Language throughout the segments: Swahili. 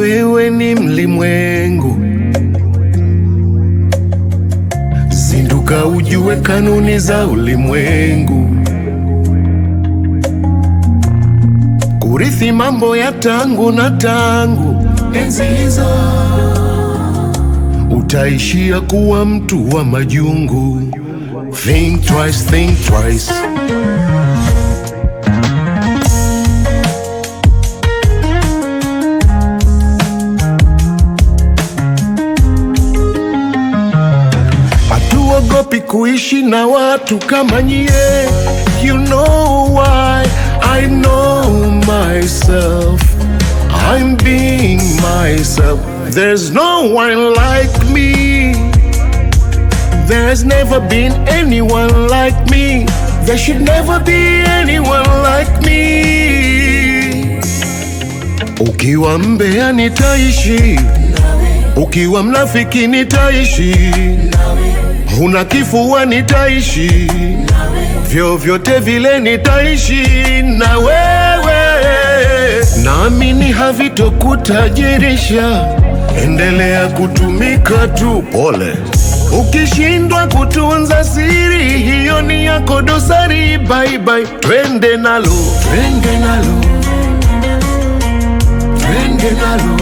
wewe ni mlimwengu, zinduka ujue kanuni za ulimwengu, kurithi mambo ya tangu na tangu. Enzi hizo utaishia kuwa mtu wa majungu. Think twice, think twice. Hatuogopi kuishi na watu kama nyie. You know why? I know myself. I'm being myself. There's no one like me. There's never been anyone like me. There should never be anyone like me. Ukiwa mbea nitaishi, ukiwa mnafiki nitaishi, huna kifua nitaishi, vyovyote vile nitaishi na wewe. Naamini havitokutajirisha, endelea kutumika tu, pole. Ukishindwa kutunza siri, hiyo ni yako dosari. Bye bye, twende nalo, twende nalo, twende nalo,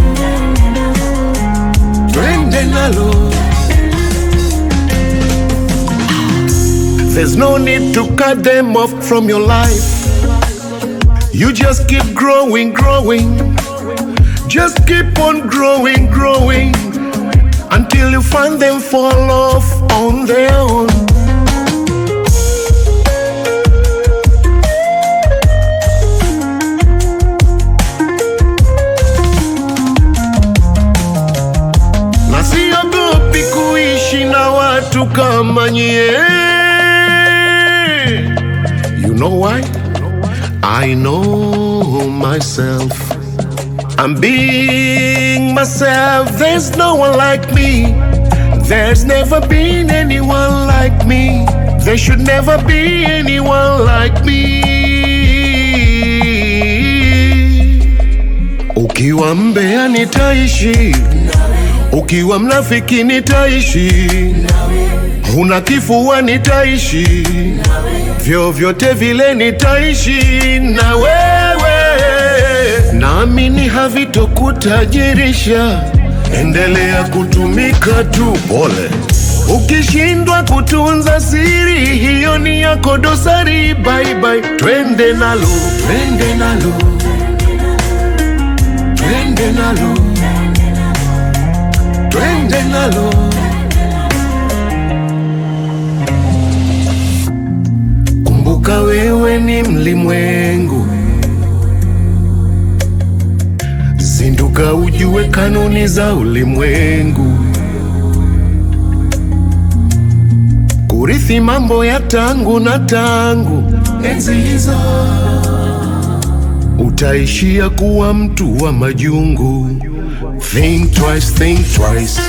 twende nalo. There's no need to cut them off from your life. You just keep growing, growing. Just keep on growing, growing, until you find them fall off on their own. Na siogopi kuishi na watu kama nyie. You know why? I know myself. I'm being myself. There's no one like me. There's never been anyone like me. There should never be anyone like me. Ukiwa mbea nitaishi, ukiwa mnafiki nitaishi, huna kifua nitaishi, vyovyote vile nitaishi na wewe. Naamini havitokutajirisha, endelea kutumika tu, pole. Ukishindwa kutunza siri, hiyo ni yako dosari. Bye bye, twende nalo, twende nalo, twende nalo, twende nalo. Kumbuka wewe ni mlimwengu, zinduka ujue kanuni za ulimwengu, kurithi mambo ya tangu na tangu. Enzi hizo utaishia kuwa mtu wa majungu. Think twice, think twice.